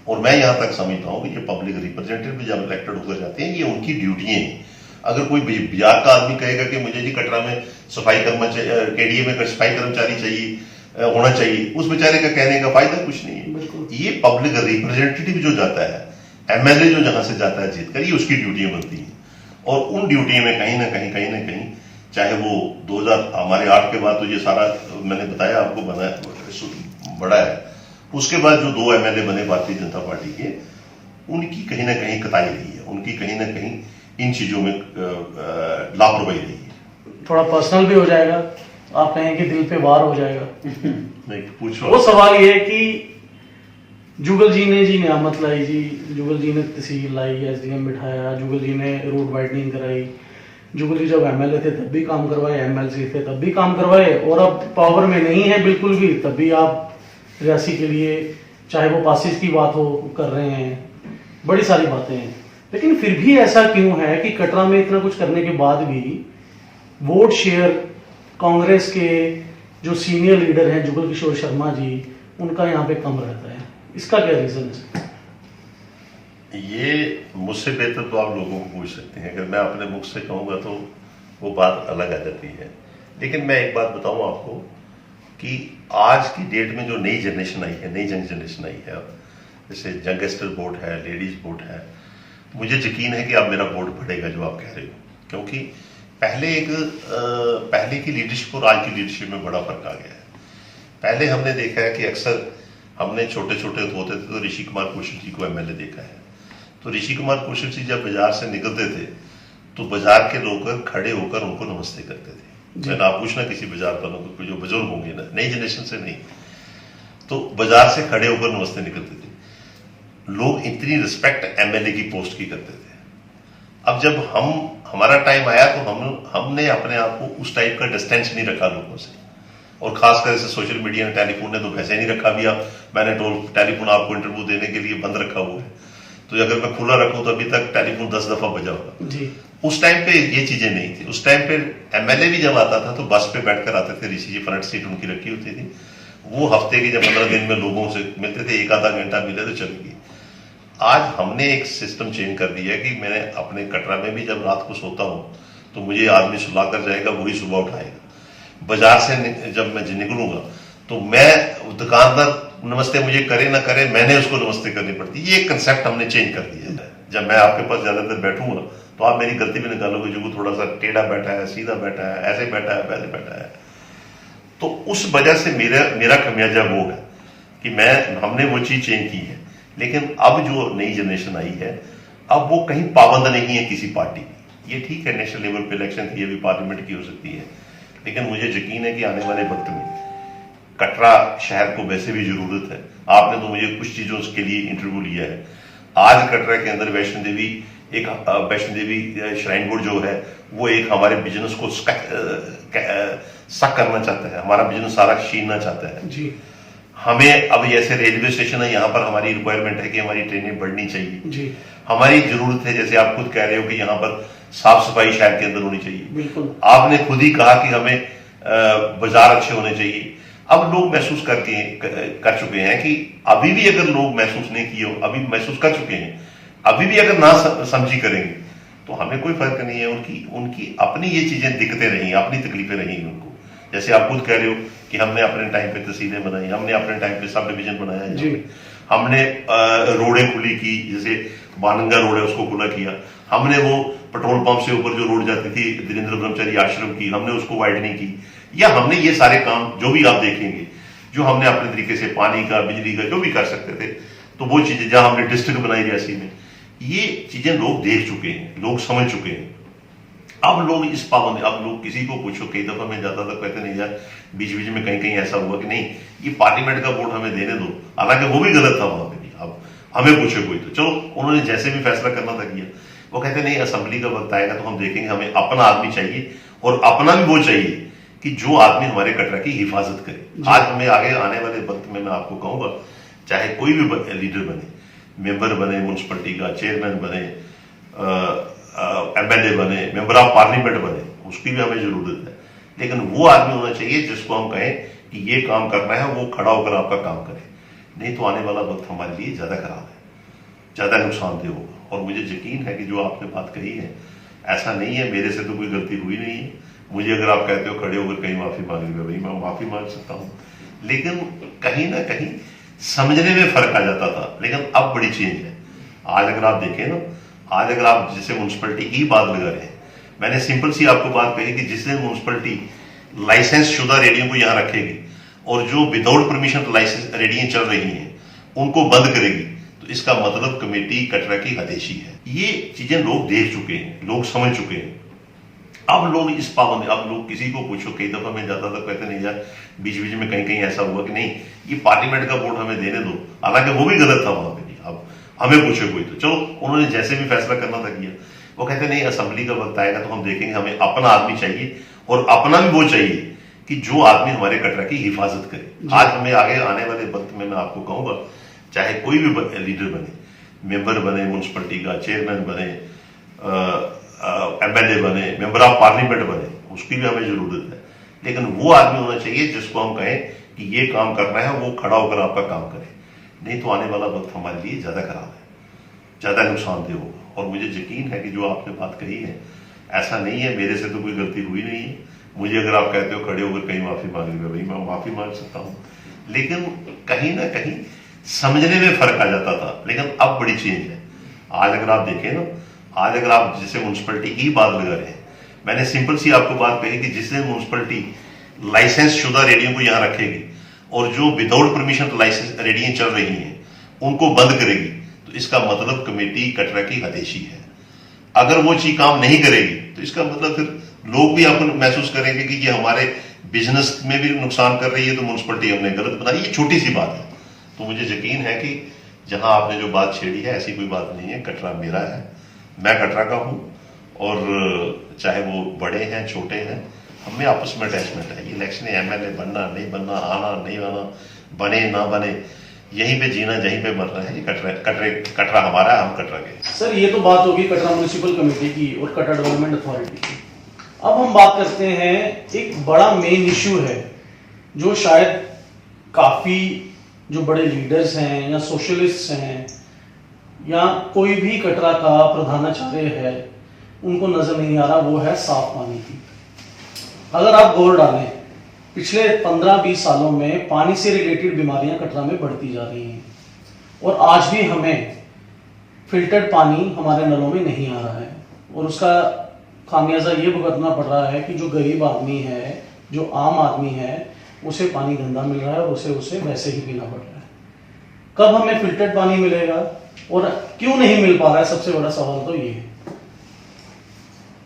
और मैं यहां तक समझता हूं कि ये पब्लिक रिप्रेजेंटेटिव जब इलेक्टेड होकर जाते हैं, ये उनकी ड्यूटियां हैं। अगर कोई बाजार का आदमी कहेगा कि मुझे जी कटरा में सफाई कर्मचारी, केडीए में सफाई कर्मचारी चाहिए होना चाहिए, उस बेचारे का कहने का फायदा कुछ नहीं है। ये पब्लिक रिप्रेजेंटेटिव जो जाता है, एमएलए जो जहां से जाता है जीत कर, ये उसकी ड्यूटियां बनती हैं, और उन ड्यूटी में कहीं ना कहीं चाहे वो 2008 के बाद तो ये सारा मैंने बताया आपको बड़ा है, उसके बाद जो 2 एमएलए बने भारतीय जनता पार्टी के, उनकी कहीं ना कहीं कताई रही है, उनकी कहीं ना कहीं इन चीजों में लापरवाही रही है। थोड़ा पर्सनल भी हो जाएगा, आप कहें कि दिल पे वार हो जाएगा। नहीं पूछो। वो सवाल ये है कि जुगल जी ने नियामत लाई जी, जुगल जी ने तहसील लाई, एसडीएम बिठाया, जुगल जी ने रोड वाइडनिंग कराई, जुगल जी जब एमएलए थे तब भी काम करवाए, एमएलसी थे तब भी काम करवाए, और अब पावर में नहीं है बिल्कुल भी, तब भी आप रियासी के लिए चाहे वो पासिस की बात हो कर रहे हैं, बड़ी सारी बातें हैं। लेकिन फिर भी ऐसा क्यों है कि कटरा में इतना कुछ करने के बाद भी वोट शेयर कांग्रेस के जो सीनियर लीडर हैं जुगल किशोर शर्मा जी, उनका यहाँ पे कम रहता है, इसका क्या रीजन है? ये मुझसे बेहतर तो आप लोगों को पूछ सकते हैं, अगर मैं अपने मुख से कहूंगा तो वो बात अलग आ जाती है। लेकिन मैं एक बात बताऊं आपको कि आज की डेट में जो नई जनरेशन आई है, नई यंग जनरेशन आई है, जैसे यंगस्टर वोट है, लेडीज वोट है, मुझे यकीन है कि अब मेरा वोट बढ़ेगा जो आप कह रहे हो, क्योंकि पहले की लीडरशिप और आज की लीडरशिप में बड़ा फर्क आ गया है। पहले हमने देखा है कि अक्सर हमने छोटे छोटे होते थे तो ऋषि कुमार कौशल जी को एमएलए देखा है। तो ऋषि कुमार कौशल जी जब बाजार से निकलते थे तो बाजार के लोग खड़े होकर उनको नमस्ते करते थे। मैं ना पूछना किसी बाजार वालों को, जो बुजुर्ग होंगे ना, नई जनरेशन से नहीं, तो बाजार से खड़े होकर नमस्ते निकलते थे। लोग इतनी रिस्पेक्ट एमएलए की पोस्ट की करते थे। अब जब हमारा टाइम आया तो हमने अपने आप को उस टाइप का डिस्टेंस नहीं रखा लोगों से, और खासकर इसे सोशल मीडिया टेलीफोन ने तो वैसे नहीं रखा भी। अब मैंने टेलीफोन आपको इंटरव्यू देने के लिए बंद रखा हुआ है, तो अगर मैं खुला रखूं तो अभी तक टेलीफोन 10 दफा बजा होगा जी। उस टाइम पे ये चीजें नहीं थी। उस टाइम पे एमएलए भी जब आता था तो बस पे बैठकर आते थे। ऋषि जी फ्रंट सीट उनकी रखी होती थी। वो हफ्ते के जब 15 दिन में लोगों से मिलते थे, एक आधा घंटा मिले तो चलेगी। आज हमने एक सिस्टम चेंज कर दिया है कि मैंने अपने कटरा में भी जब रात को सोता हूं तो मुझे आदमी सुला कर जाएगा, वही सुबह उठाएगा। बाजार से जब मैं निकलूंगा तो मैं दुकानदार नमस्ते मुझे करे ना करे, मैंने उसको नमस्ते करनी पड़ती। ये कंसेप्ट हमने चेंज कर दिया है। जब मैं आपके पास ज्यादा देर बैठूंगा तो आप मेरी गलती भी निकालोगे, जो थोड़ा सा टेढ़ा बैठा है, सीधा बैठा है, ऐसे बैठा है, वैसे बैठा है। तो उस वजह से मेरा खमियाजा वो है कि हमने वो चीज चेंज की है। लेकिन अब जो नई जनरेशन आई है, अब वो कहीं पाबंद नहीं है किसी पार्टी की। ये ठीक है, नेशनल लेवल पे इलेक्शन थी, अभी पार्लियामेंट की हो सकती है, लेकिन मुझे यकीन है कि आने वाले वक्त में कटरा शहर को वैसे भी जरूरत है। आपने तो मुझे कुछ चीजों के लिए इंटरव्यू लिया है। आज कटरा के अंदर वैष्णो देवी श्राइन बोर्ड जो है वो एक हमारे बिजनेस को सक करना चाहता है, हमारा बिजनेस सारा छीनना चाहता है जी। हमें अब जैसे रेलवे स्टेशन है, यहाँ पर हमारी रिक्वायरमेंट है कि हमारी ट्रेनें बढ़नी चाहिए जी। हमारी जरूरत है, जैसे आप खुद कह रहे हो कि यहाँ पर साफ सफाई शहर के अंदर होनी चाहिए। बिल्कुल, आपने खुद ही कहा कि हमें बाजार अच्छे होने चाहिए। अब लोग महसूस कर चुके हैं कि अभी भी अगर लोग महसूस नहीं किए, अभी महसूस कर चुके हैं, अभी भी अगर ना समझी करेंगे तो हमें कोई फर्क नहीं है। उनकी अपनी ये चीजें दिक्कतें रही, अपनी तकलीफें रही उनको। जैसे आप खुद कह रहे हो कि हमने अपने टाइम पे तहसीलें बनाई, हमने अपने टाइम पे सब डिवीजन बनाया जी। हमने रोडें खुली की, जैसे बानंगा रोड है उसको खुला किया। हमने वो पेट्रोल पंप से ऊपर जो रोड जाती थी दीनेन्द्र ब्रह्मचारी आश्रम की, हमने उसको वाइडनिंग की। या हमने ये सारे काम जो भी आप देखेंगे, जो हमने अपने तरीके से पानी का, बिजली का जो भी कर सकते थे, तो वो चीजें, जहां हमने डिस्ट्रिक्ट बनाई रियासी में, ये चीजें लोग देख चुके हैं, लोग समझ चुके हैं। अब लोग इस पाबंदी, अब लोग किसी को पूछो, कई दफा मैं जाता था, कहते नहीं यार बीच बीच में कहीं कहीं ऐसा हुआ कि नहीं ये पार्लियामेंट का वोट हमें देने दो, हालांकि वो भी गलत था वहां पे भी। अब हमें पूछे कोई तो चलो, उन्होंने जैसे भी फैसला करना था किया। वो कहते नहीं असेंबली का वक्त आएगा तो हम देखेंगे, हमें अपना आदमी चाहिए, और अपना भी वो चाहिए कि जो आदमी हमारे कटरा की हिफाजत करे। आज हमें आगे आने वाले वक्त में मैं आपको कहूंगा, चाहे कोई भी लीडर बने, मेंबर बने म्युनिसिपैलिटी का, चेयरमैन बने, एमएलए बने, मेंबर ऑफ पार्लियामेंट बने, उसकी भी हमें जरूरत है। लेकिन वो आदमी होना चाहिए जिसको हम कहें कि ये काम करना है, वो खड़ा होकर आपका काम करे। नहीं तो आने वाला वक्त हमारे लिए ज्यादा खराब है, ज्यादा नुकसानदेह होगा। और मुझे यकीन है कि जो आपने बात कही है, ऐसा नहीं है मेरे से तो कोई गलती हुई नहीं है। मुझे अगर आप कहते हो खड़े होकर कहीं माफी मांग ली, भाई मैं माफी मांग सकता हूं, लेकिन कहीं ना कहीं समझने में फर्क आ जाता था। लेकिन अब बड़ी चेंज है। आज अगर आप देखें ना, आज अगर आप जैसे म्युनिसिपैलिटी की बात लगा रहे हैं, मैंने सिंपल सी आपको बात कही कि जिस दिन म्युनिसिपैलिटी लाइसेंस शुदा रेडियो को यहां रखेगी और जो विदाउट परमिशन लाइसेंस रेडियो चल रही हैं उनको बंद करेगी, तो इसका मतलब कमेटी कटरा की हदेशी है। ये चीजें लोग देख चुके हैं, लोग समझ चुके हैं। अब लोग इस पाबंदी, अब लोग किसी को पूछो, कई दफा मैं जाता था, कहते नहीं यार बीच बीच में कहीं कहीं ऐसा हुआ कि नहीं ये पार्लियामेंट का वोट हमें देने दो, हालांकि वो भी गलत था वहां पे भी। अब हमें पूछे कोई तो चलो, उन्होंने जैसे भी फैसला करना था किया। वो कहते नहीं असेंबली का वक्त आएगा तो हम देखेंगे, हमें अपना आदमी चाहिए, और अपना भी वो चाहिए कि जो आदमी हमारे कटरा की हिफाजत करे। आज हमें आगे आने वाले वक्त में मैं आपको कहूंगा, चाहे कोई भी लीडर बने, मेंबर बने म्युनिसिपैलिटी का, चेयरमैन बने, एमएलए बने, मेंबर ऑफ पार्लियामेंट बने, उसकी भी हमें जरूरत है। लेकिन वो आदमी होना चाहिए जिसको हम कहें कि ये काम करना है, वो खड़ा होकर आपका काम करे। नहीं तो आने वाला वक्त हमारे लिए ज्यादा खराब है, ज्यादा नुकसानदेह होगा। और मुझे यकीन है कि जो आपने बात कही है, ऐसा नहीं है मेरे से तो कोई गलती हुई नहीं है। मुझे अगर आप कहते हो खड़े होकर कहीं माफी मांग ली, भाई मैं माफी मांग सकता हूं, लेकिन कहीं ना कहीं समझने में फर्क आ जाता था। लेकिन अब बड़ी चेंज है। आज अगर आप देखें ना, आज अगर आप जैसे म्युनिसिपैलिटी की बात लगा रहे हैं, मैंने सिंपल सी आपको बात कही कि जिस दिन म्यूनसिपलिटी लाइसेंस शुदा रेडियो को यहाँ रखेगी और जो विदाउट परमिशन लाइसेंस रेडियो चल रही हैं उनको बंद करेगी, तो इसका मतलब कमेटी कटरा की हदेशी है। अगर वो चीज काम नहीं करेगी तो इसका मतलब फिर लोग भी अपन महसूस करेंगे कि ये हमारे बिजनेस में भी नुकसान कर रही है, तो म्यूनसिपलिटी हमने गलत बनाई। ये छोटी सी बात है। तो मुझे यकीन है कि जहां आपने जो बात छेड़ी है ऐसी कोई बात नहीं है। कटरा मेरा है, मैं कटरा का हूं, और चाहे वो बड़े हैं छोटे हैं, हमें आपस में अटैचमेंट है। इलेक्शन एमएलए बनना नहीं बनना, आना नहीं आना, बने ना बने, यहीं पे जीना यहीं पे मरना है। ये कटरा हमारा है, हम कटरा के। सर ये तो बात होगी कटरा म्युनिसिपल कमेटी की और कटरा डेवलपमेंट अथॉरिटी की। अब हम बात करते हैं एक बड़ा मेन इश्यू है जो शायद काफी जो बड़े लीडर्स हैं या सोशलिस्ट हैं या कोई भी कटरा का प्रधानाचार्य है उनको नजर नहीं आ रहा, वो है साफ पानी की। अगर आप गौर डालें, पिछले 15-20 सालों में पानी से रिलेटेड बीमारियां कटरा में बढ़ती जा रही हैं और आज भी हमें फिल्टर्ड पानी हमारे नलों में नहीं आ रहा है, और उसका खामियाजा ये भुगतना पड़ रहा है कि जो गरीब आदमी है, जो आम आदमी है, उसे पानी गंदा मिल रहा है और उसे वैसे ही पीना पड़ रहा है। कब हमें फिल्टर्ड पानी मिलेगा और क्यों नहीं मिल पा रहा है, सबसे बड़ा सवाल तो ये है।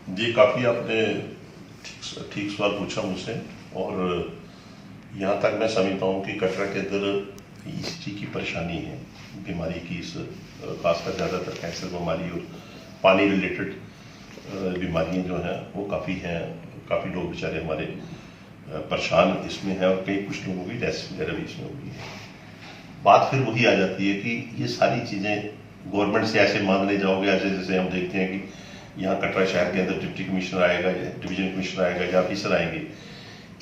जी, काफी आपने ठीक सवाल पूछा मुझसे, और यहाँ तक मैं समझता हूँ कि कटरा के अंदर इस चीज की परेशानी है, बीमारी की, इस खासकर ज़्यादातर कैंसर बीमारी और पानी रिलेटेड बीमारियाँ जो हैं वो काफ़ी हैं। काफ़ी लोग बेचारे हमारे परेशान इसमें हैं, और कई कुछ लोगों की डेथ वगैरह भी इसमें हुई है। बात फिर वही आ जाती है कि ये सारी चीज़ें गवर्नमेंट से ऐसे मांगने जाओगे, ऐसे जैसे हम देखते हैं कि यहाँ कटरा शहर के अंदर डिप्टी कमिश्नर आएगा, डिवीजन कमिश्नर आएगा या ऑफिसर आएंगे,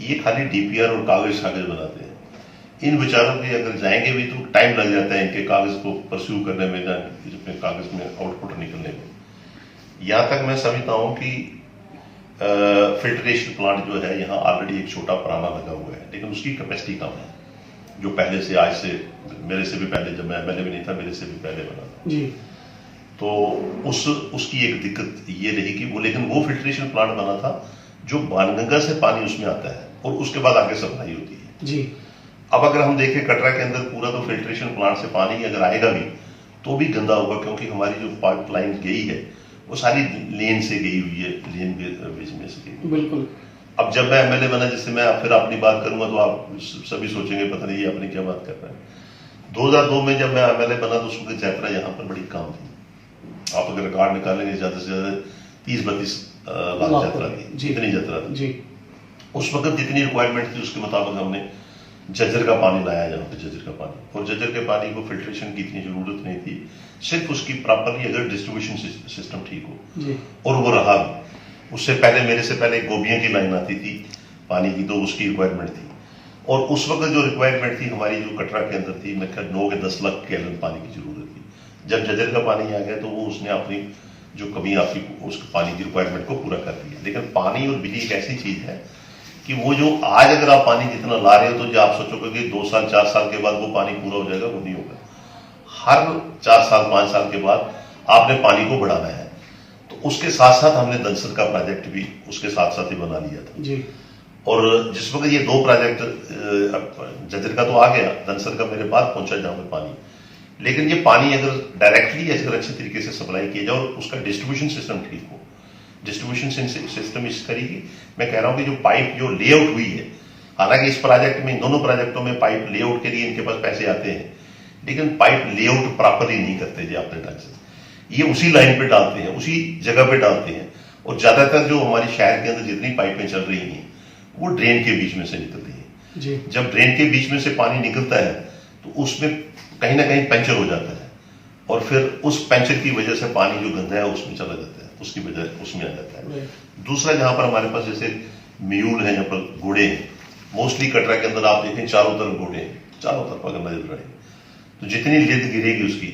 ये खाली डीपीआर और कागज बनाते हैं। इन विचारों के अगर जाएंगे भी तो टाइम लग जाता है इनके कागज को परस्यू करने में, अपने कागज में आउटपुट निकलने में। यहाँ तक मैं समझता हूँ कि फिल्ट्रेशन प्लांट जो है यहाँ ऑलरेडी एक छोटा पुराना लगा हुआ है, लेकिन उसकी कैपेसिटी कम है, जो पहले से, आज से, मेरे से भी पहले, जब मैं एमएलए भी नहीं था, मेरे से भी पहले बना था जी। तो उसकी एक दिक्कत ये रही कि लेकिन वो फिल्ट्रेशन प्लांट बना था जो बाणगंगा से पानी उसमें आता है और उसके बाद आगे सप्लाई होती है जी। अब अगर हम देखें कटरा के अंदर पूरा तो फिल्ट्रेशन प्लांट से पानी अगर आएगा भी तो भी गंदा होगा, क्योंकि हमारी जो पाइपलाइन गई है वो सारी लेन से गई हुई है, लेन बीच में से गई। बिल्कुल। अब जब मैं एमएलए बना, जिससे मैं फिर अपनी बात करूंगा तो आप सभी सोचेंगे पता नहीं ये अपनी क्या बात कर रहे हैं। 2002 में जब मैं एमएलए बना तो उस वक्त यात्रा यहाँ पर बड़ी कम थी। आप अगर रिकॉर्ड निकालेंगे ज्यादा से ज्यादा 30-32 लाख यात्रा थी, इतनी यात्रा थी। उस वक्त जितनी रिक्वायरमेंट थी उसके मुताबिक हमने जज्जर का पानी लाया यहाँ पे, जज्जर का पानी, और जज्जर के पानी को फिल्ट्रेशन की इतनी जरूरत नहीं थी, सिर्फ उसकी प्रॉपरली अगर डिस्ट्रीब्यूशन सिस्टम ठीक हो जी। और वो रहा भी। उससे पहले, मेरे से पहले गोबियों की लाइन आती थी पानी की, तो उसकी रिक्वायरमेंट थी, और उस वक्त जो रिक्वायरमेंट थी हमारी जो कटरा के अंदर थी, मैं 9 के 10 लाख गैलन पानी की जरूरत थी। जब जज्जर का पानी आ गया तो वो उसने अपनी जो कमी आपकी उस पानी की रिक्वायरमेंट को पूरा कर दिया। लेकिन पानी और बिजली एक ऐसी चीज है कि वो जो आज अगर आप पानी जितना ला रहे हो तो जो आप सोचोगे कि 2 साल 4 साल के बाद वो पानी पूरा हो जाएगा, वो नहीं होगा। हर 4 साल 5 साल के बाद आपने पानी को बढ़ाना है। तो उसके साथ साथ हमने दनसर का प्रोजेक्ट भी उसके साथ साथ ही बना लिया था जी। और जिस वक्त ये 2 प्रोजेक्ट, जज्जर का तो आ गया, दनसर का मेरे बाद पहुंचा जहां पे पानी, लेकिन ये पानी अगर डायरेक्टली अगर अच्छे तरीके से सप्लाई किया जाए और उसका डिस्ट्रीब्यूशन सिस्टम ठीक हो, डिस्ट्रीब्यूशन सिस्टम इस करेगी। मैं कह रहा हूं कि जो पाइप जो लेआउट हुई है, हालांकि इस प्रोजेक्ट में, दोनों प्रोजेक्टों में पाइप लेआउट के लिए इनके पास पैसे आते हैं, लेकिन पाइप लेआउट प्रॉपरली नहीं करते जी अपने ढंग से। ये उसी लाइन पे डालते हैं, उसी जगह पे डालते हैं, और ज्यादातर जो हमारे शहर के अंदर जितनी पाइपें चल रही हैं वो ड्रेन के बीच में से निकलती है जी। जब ड्रेन के बीच में से पानी निकलता है तो उसमें कहीं ना कहीं पंचर हो जाता है, और फिर उस पंचर की वजह से पानी जो गंदा है उसमें चला जाता है, उसकी वजह उसमें आ जाता है। दूसरा, जहां पर हमारे पास जैसे म्यूल है, जहां पर घोड़े हैं, मोस्टली कटरा के अंदर आप देखें चारों तरफ घोड़े हैं, चारों तरफ अगर नजर रहे तो जितनी लिद गिरेगी उसकी,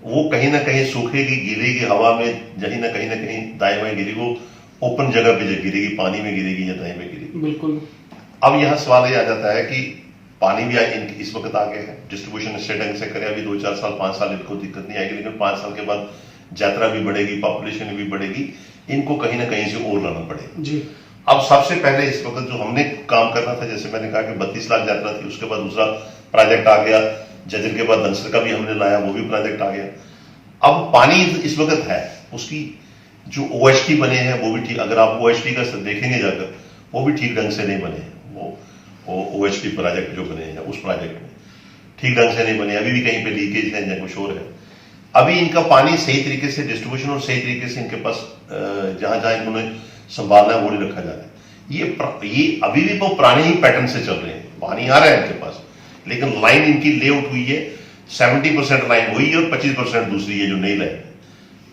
वो कहीं ना कहीं सूखेगी, गिरेगी हवा में, कहीं ना कहीं दाएं बाएं गिरेगी, वो ओपन जगह पे गिरेगी, पानी में गिरेगी या दाएं में गिरेगी। बिल्कुल। अब यहाँ सवाल ये आ जाता है कि पानी भी इस वक्त आ गया है, डिस्ट्रीब्यूशन अच्छे ढंग से करें, अभी 2-4 साल 5 साल इनको दिक्कत नहीं आएगी, लेकिन 5 साल के बाद यात्रा भी बढ़ेगी, पॉपुलेशन भी बढ़ेगी, इनको कहीं ना कहीं से और लाना पड़ेगा जी। अब सबसे पहले इस वक्त जो हमने काम करना था, जैसे मैंने कहा कि 32 लाख यात्रा थी, उसके बाद दूसरा प्रोजेक्ट आ गया, जजर के बाद दंसर का भी हमने लाया, वो भी प्रोजेक्ट आ गया। अब पानी इस वक्त है, उसकी जो OHT बने हैं वो भी ठीक, अगर आप OHT का देखेंगे जाकर, वो भी ठीक ढंग से नहीं बने हैं। वो OHT प्रोजेक्ट जो बने हैं उस प्रोजेक्ट में ठीक ढंग से नहीं बने, अभी भी कहीं पे लीकेज है या कुछ और है। अभी इनका पानी सही तरीके से डिस्ट्रीब्यूशन और सही तरीके से इनके पास जहां जहां इन्होंने संभालना है वो नहीं रखा जा रहा है। ये अभी भी वो पुराने ही पैटर्न से चल रहे हैं, पानी आ रहा है इनके पास, लेकिन लाइन इनकी लेआउट हुई है 70% लाइन हुई है और 25% दूसरी है जो नई लाइन है।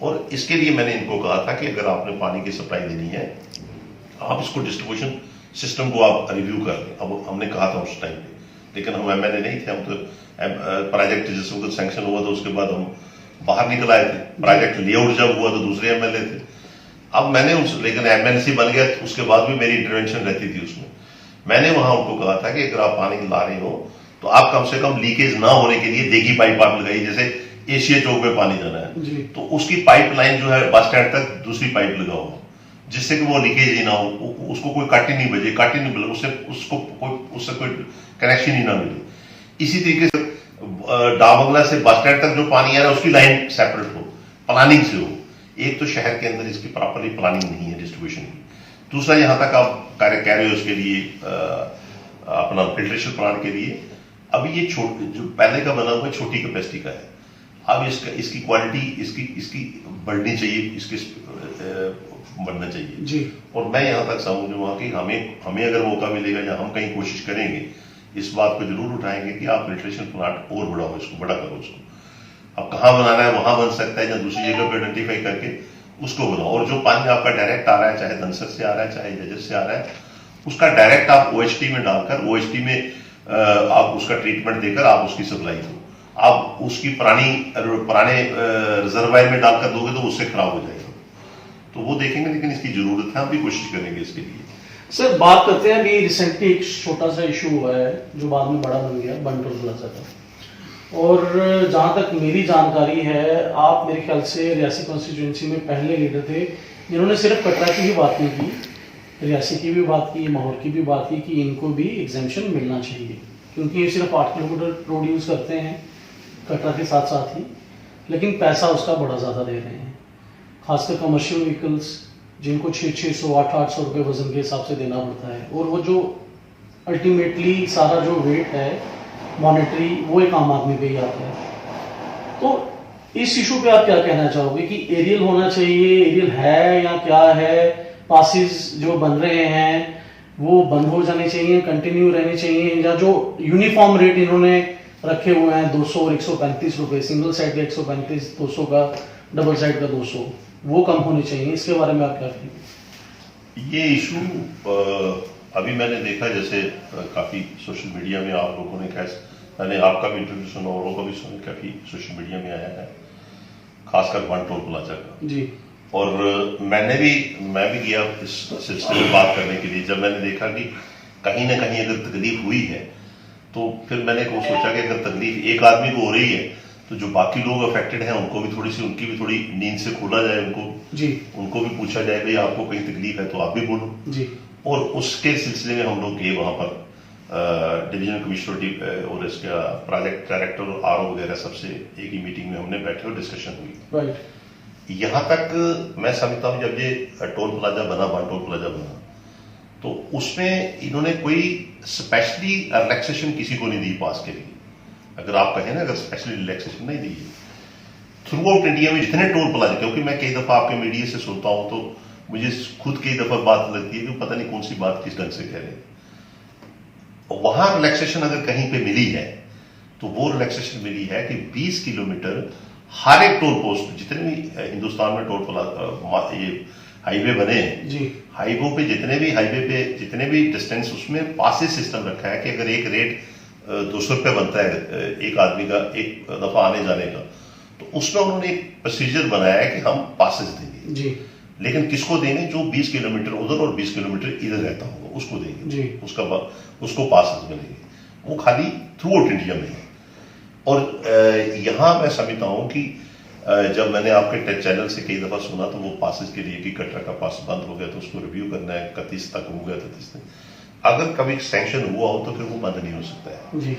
और इसके लिए मैंने इनको कहा था कि अगर आपने पानी की सप्लाई देनी है, आप इसको डिस्ट्रीब्यूशन सिस्टम को आप रिव्यू कर लें। अब हमने कहा था उस टाइम पे, लेकिन हम MLA नहीं थे, हम तो प्रोजेक्ट जिस वक्त सैंक्शन हुआ था उसके बाद हम बाहर निकल आए थे। प्रोजेक्ट लेआउट जब हुआ तो दूसरे MLA थे। अब मैंने लेकिन MLC बन गया, उसके बाद भी मेरी इंटरवेंशन रहती थी उसमें। मैंने वहां उनको कहा था कि अगर आप पानी ला रहे हो तो आप कम से कम लीकेज ना होने के लिए देगी पाइप आप लगाइए, जैसे एशिया चौक पे पानी जाना है तो उसकी पाइपलाइन जो है बस स्टैंड तक दूसरी पाइप लगाओ, जिससे कि वो लीकेज ही ना हो, उसको कोई काटी नहीं बजे, काटी नहीं बजे, उससे कोई कनेक्शन ही ना मिले। इसी तरीके से डाबंगला से बस स्टैंड तक जो पानी आ रहा है उसकी लाइन सेपरेट हो, प्लानिंग से हो। एक तो शहर के अंदर इसकी प्रॉपरली प्लानिंग नहीं है डिस्ट्रीब्यूशन की। दूसरा, यहां तक आप कार्य कह रहे हो उसके लिए अपना फिल्ट्रेशन प्लांट के लिए, अभी ये जो पहले का बना हुआ छोटी कैपेसिटी का है। अब इसकी क्वालिटी इसकी बढ़नी चाहिए, इसकी बढ़ना चाहिए जी। और मैं यहां तक समझूंगा कि हमें अगर मौका मिलेगा या हम कहीं कोशिश करेंगे, इस बात को जरूर उठाएंगे कि आप फिल्ट्रेशन प्लांट और बढ़ाओ, इसको बड़ा करो। उसको अब कहां बनाना है वहां बन सकता है या दूसरी जगह पे आइडेंटिफाई करके उसको बनाओ। और जो पानी आपका डायरेक्ट आ रहा है, चाहे दंसर से आ रहा है चाहे जजर से आ रहा है, उसका डायरेक्ट आप OHT में डालकर, OHT में आप उसका ट्रीटमेंट देकर आप उसकी सप्लाई दो। आप उसकी पुराने रिजर्वायर में डालकर दोगे तो उससे खराब हो जाएगा, तो वो देखेंगे। लेकिन इसकी जरूरत है, हम भी कोशिश करेंगे इसके लिए। सर, बात करते हैं, अभी रिसेंटली एक छोटा सा इशू हुआ है जो बाद में बड़ा बन गया, बंटोल प्लाजा का। और जहां तक मेरी जानकारी है, आप मेरे ख्याल से रियासी कॉन्स्टिट्यूंसी में पहले लीडर थे जिन्होंने सिर्फ कटरा की ही बात नहीं की, रियासी की भी बात की, माहौर की भी बात की कि इनको भी एग्जेम्पशन मिलना चाहिए, क्योंकि ये सिर्फ 8 किलोमीटर रोड यूज़ करते हैं कटरा के साथ साथ ही, लेकिन पैसा उसका बड़ा ज़्यादा दे रहे हैं, खासकर कमर्शियल व्हीकल्स जिनको 600 800 रुपये वजन के हिसाब से देना पड़ता है। और वो जो अल्टीमेटली सारा जो वेट है मॉनेटरी, वो एक आम आदमी पे ही आता है। तो इस इशू पे आप क्या कहना चाहोगे कि एरियल होना चाहिए, एरियल है या क्या है? पासिस जो बन रहे हैं वो बंद हो जाने चाहिए, कंटिन्यू रहने चाहिए, या जो यूनिफॉर्म रेट इन्होंने रखे हुए हैं 200 और 135 रुपए, सिंगल साइड का 135, 200 का, डबल साइड का 200, वो कम होने चाहिए? इसके बारे में आप क्या कहेंगे? ये इशू अभी मैंने देखा, जैसे काफी सोशल मीडिया में आप लोगों ने मैंने आपका भी इंटरव्यू सुना, औरों का भी सुना, काफी सोशल मीडिया में आया है, खासकर बंटोल प्लाजा का जी। और मैं भी गया इस सिलसिले में बात करने के लिए। जब मैंने देखा कि कहीं ना कहीं अगर तकलीफ हुई है, तो फिर मैंने को सोचा कि अगर तकलीफ एक आदमी को हो रही है तो जो बाकी लोग अफेक्टेड हैं उनको भी उनकी भी थोड़ी नींद से खोला जाए, उनको भी पूछा जाए भाई आपको कहीं तकलीफ है तो आप भी बोलो जी। और उसके सिलसिले में हम लोग गए वहां पर, डिवीजनल कमिश्नर और इसका प्रोजेक्ट डायरेक्टर और RO वगैरह सबसे एक ही मीटिंग में हमने बैठे और डिस्कशन हुई। यहां तक मैं समझता हूं जब ये टोल प्लाजा बना, बंटोल प्लाजा बना, तो उसमें इन्होंने कोई स्पेशली रिलैक्सेशन किसी को नहीं दी पास के लिए। अगर आप कहें ना, अगर स्पेशली रिलैक्सेशन नहीं दी थ्रू आउट इंडिया में जितने टोल प्लाजा, क्योंकि मैं कई दफा आपके मीडिया से सुनता हूं तो मुझे खुद कई दफा बात लगती है कि पता नहीं कौन सी बात किस ढंग से कह रहे हैं। वहां रिलैक्सेशन अगर कहीं पे मिली है तो वो रिलैक्सेशन मिली है कि 20 किलोमीटर हर एक टोल पोस्ट, जितने भी हिंदुस्तान में टोल प्लाजा ये हाईवे बने हैं जी, हाईवे पे जितने भी डिस्टेंस, उसमें पासेस सिस्टम रखा है कि अगर एक रेट 200 रुपये बनता है एक आदमी का एक दफा आने जाने का, तो उसमें उन्होंने एक प्रोसीजर बनाया है कि हम पासेस देंगे जी। लेकिन किसको देंगे? जो 20 किलोमीटर उधर और 20 किलोमीटर इधर रहता होगा उसको देंगे जी। उसको पासेस मिलेंगे, वो खाली थ्रू आउट इंडिया में है। और यहां मैं समझता हूं कि जब मैंने आपके चैनल से कई दफा सुना तो वो पासेस के लिए कि कटरा का पास बंद हो गया तो उसको रिव्यू करना है, 31 तक हो गया 33 तक। अगर कभी सैंक्शन हुआ हो तो फिर वो बंद नहीं हो सकता है जी।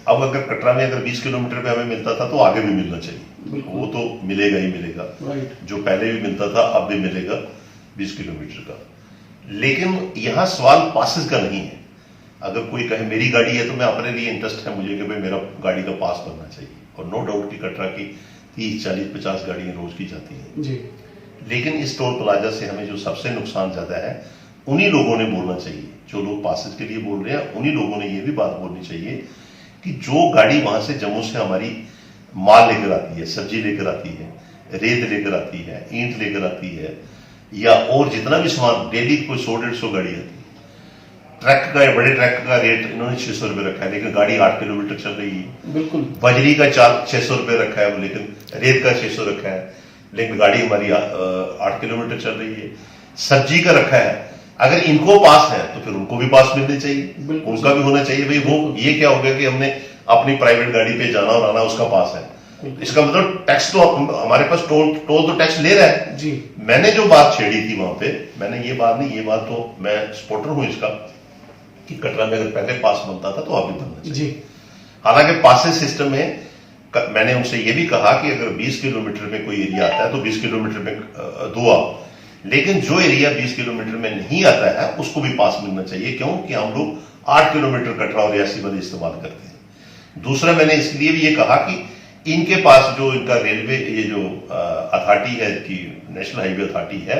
अब अगर कटरा में अगर 20 किलोमीटर पे हमें मिलता था तो आगे भी मिलना चाहिए, वो तो मिलेगा ही मिलेगा। राइट। जो पहले भी मिलता था अब भी मिलेगा 20 किलोमीटर का। लेकिन यहां सवाल पासेस का नहीं है। अगर कोई कहे मेरी गाड़ी है तो मैं अपने लिए इंटरेस्ट है मुझे कि भाई मेरा गाड़ी का पास बनना चाहिए, और नो डाउट कि कटरा की 30, 40, 50 गाड़ियां रोज की जाती हैं जी। लेकिन इस टोल प्लाजा से हमें जो सबसे नुकसान ज्यादा है उन्हीं लोगों ने बोलना चाहिए, जो लोग पासेस के लिए बोल रहे हैं उन्हीं लोगों ने ये भी बात बोलनी चाहिए कि जो गाड़ी वहां से जम्मू से हमारी माल लेकर आती है, सब्जी लेकर आती है, रेत लेकर आती है, ईंट लेकर आती है, या और जितना भी सामान डेली कोई 100-150 गाड़ी आती है। ट्रक का बड़े ट्रक का रेट इन्होंने 600 रुपए रखा है लेकिन गाड़ी 8 किलोमीटर चल रही है। बिल्कुल। बजरी का 600 रुपए रखा है लेकिन रेत का 600 रखा है लेकिन गाड़ी हमारी 8 किलोमीटर चल रही है। सब्जी का रखा है, अगर इनको पास है तो फिर उनको भी पास मिलने चाहिए, उनका भी होना चाहिए। भाई वो ये क्या हो गया कि हमने अपनी प्राइवेट गाड़ी पे जाना और आना, उसका पास है। इसका मतलब टैक्स तो हमारे पास टोल तो टैक्स ले रहा है जी। मैंने जो बात छेड़ी थी वहां पे, मैंने ये बात नहीं, ये बात तो मैं सपोर्टर हूं इसका कि कटरा में अगर पहले पास बनता था तो अभी बनना चाहिए। हालांकि पासेस सिस्टम में मैंने उनसे ये भी कहा कि अगर 20 किलोमीटर में कोई एरिया आता है तो 20 किलोमीटर में दो आओ, लेकिन जो एरिया 20 किलोमीटर में नहीं आता है उसको भी पास मिलना चाहिए। क्यों कि हम लोग 8 किलोमीटर कटरा और रियासी वाले इस्तेमाल करते हैं। दूसरा मैंने इसलिए भी ये कहा कि इनके पास जो इनका रेलवे ये जो अथॉरिटी है कि नेशनल हाईवे अथॉरिटी है,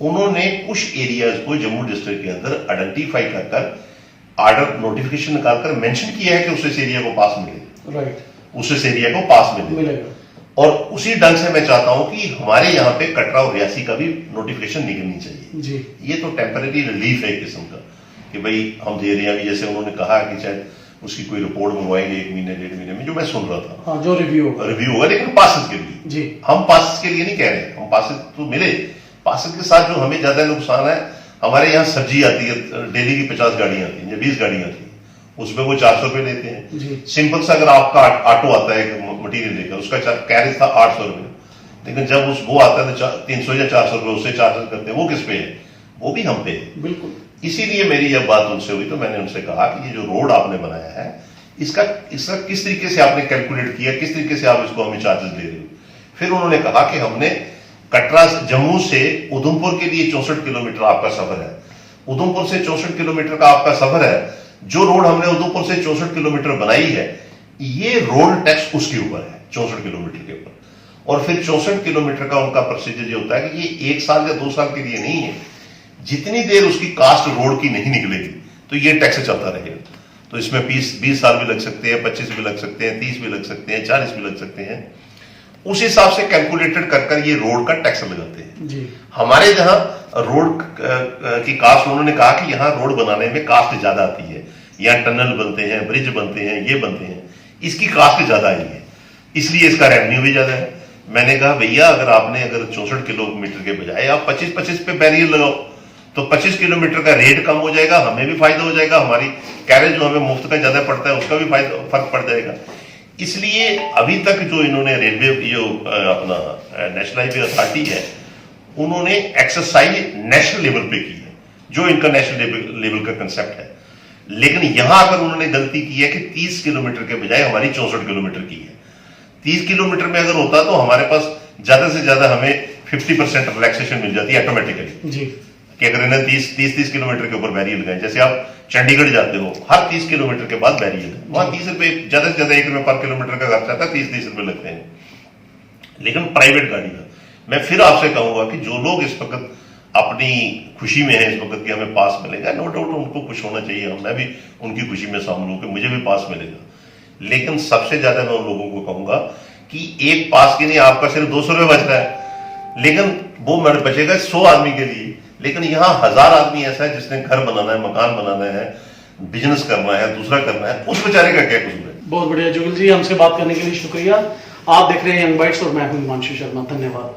उन्होंने कुछ एरियाज को जम्मू डिस्ट्रिक्ट के अंदर आइडेंटिफाई कर ऑर्डर नोटिफिकेशन निकालकर मेंशन किया है कि उस एरिया को पास मिलेगा। राइट। उस एरिया को पास मिलेगा। और उसी ढंग से मैं चाहता हूं कि हमारे यहाँ पे कटरा और रियासी का भी नोटिफिकेशन निकलनी चाहिए जी। ये तो टेम्पररी रिलीफ है एक किस्म का कि भाई हम दे रहे हैं। अभी जैसे उन्होंने कहा कि शायद उसकी कोई रिपोर्ट मंगवाएंगे 1 महीने 1.5 महीने में, जो मैं सुन रहा था। हाँ, जो रिव्यू होगा लेकिन पासेस के लिए जी। हम पासेस के लिए नहीं कह रहे, हम पासेस तो मिले, पासेस के साथ जो हमें ज्यादा नुकसान है, हमारे यहाँ सब्जी आती है डेली की 50 गाड़ियां आती है या 20 गाड़ियां आती है, उसमें वो 400 रुपए लेते हैं। सिंपल सा अगर आपका ऑटो आता है मटीरियल लेकर, उसका कैरेज था 800 रुपए, लेकिन जब वो आता है तो 300 या 400 रुपए उससे चार्जेस करते हैं। वो किस पे है? वो भी हम पे है। बिल्कुल। इसीलिए मेरी जब बात उनसे हुई तो मैंने उनसे कहा कि ये जो रोड आपने बनाया है इसका किस तरीके से आपने कैलकुलेट किया, किस तरीके से आप इसको हमें चार्जेस दे रहे हो। फिर उन्होंने कहा कि हमने कटरा जम्मू से उधमपुर के लिए 64 किलोमीटर आपका सफर है, उधमपुर से 64 किलोमीटर का आपका सफर है, जो रोड हमने उधमपुर से 64 किलोमीटर बनाई है ये रोड टैक्स उसके ऊपर है 64 किलोमीटर के ऊपर। और फिर 64 किलोमीटर का उनका प्रोसीजर ये होता है कि ये 1 साल या 2 साल के लिए नहीं है, जितनी देर उसकी कास्ट रोड की नहीं निकलेगी तो ये टैक्स चलता रहेगा। तो इसमें 20 साल भी लग सकते हैं, 25 भी लग सकते हैं, 30 भी लग सकते हैं, 40 भी लग सकते हैं। उस हिसाब से कैलकुलेटेड कर ये रोड का टैक्स लगाते हैं जी। हमारे जहां रोड की कास्ट, उन्होंने कहा कि यहाँ रोड बनाने में कास्ट ज्यादा आती है, यहाँ टनल बनते हैं, ब्रिज बनते हैं, ये बनते हैं, इसकी कास्ट ज्यादा आई है, इसलिए इसका रेवेन्यू भी ज्यादा है। मैंने कहा भैया अगर 64 किलोमीटर के बजाय आप 25 पे बैरियर लगाओ तो 25 किलोमीटर का रेट कम हो जाएगा, हमें भी फायदा हो जाएगा, हमारी कैरेज जो हमें मुफ्त का ज्यादा पड़ता है उसका भी फर्क पड़ जाएगा। इसलिए अभी तक जो इन्होंने रेलवे जो अपना नेशनल हाईवे अथॉरिटी है, उन्होंने एक्सरसाइज नेशनल लेवल पे की है, जो इनका नेशनल लेवल का कंसेप्ट है। लेकिन यहां अगर उन्होंने गलती की है कि 30 किलोमीटर के बजाय हमारी 64 किलोमीटर की है। 30 किलोमीटर में अगर होता तो हमारे पास ज्यादा से ज्यादा हमें 50% रिलैक्सेशन मिल जाती है ऑटोमेटिकली जी। कि अगर इन्हें 30 किलोमीटर के ऊपर बैरियर लगाए, जैसे आप चंडीगढ़ जाते हो हर 30 किलोमीटर के बाद बैरियर है, वहां 30 रुपए ज्यादा से ज्यादा 1 रुपए पर किलोमीटर का खर्चा था, 30 रुपए लगते हैं। लेकिन प्राइवेट गाड़ी का मैं फिर आपसे कहूंगा कि जो लोग इस वक्त अपनी खुशी में है इस वक्त कि हमें पास मिलेगा, नो डाउट उनको खुश होना चाहिए, मैं भी उनकी खुशी में शामिल हूं कि मुझे भी पास मिलेगा। लेकिन सबसे ज्यादा मैं उन लोगों को कहूंगा कि एक पास के लिए आपका सिर्फ 200 रुपए बच रहा है, लेकिन वो बचेगा 100 आदमी के लिए। लेकिन यहाँ 1000 आदमी ऐसा है जिसने घर बनाना है, मकान बनाना है, बिजनेस करना है, दूसरा करना है, उस बेचारे का क्या कसूर है। बहुत बढ़िया जुगल जी, हमसे बात करने के लिए शुक्रिया। आप देख रहे हैं यंग बाइट्स और मैं हूं हिमांशु शर्मा, धन्यवाद।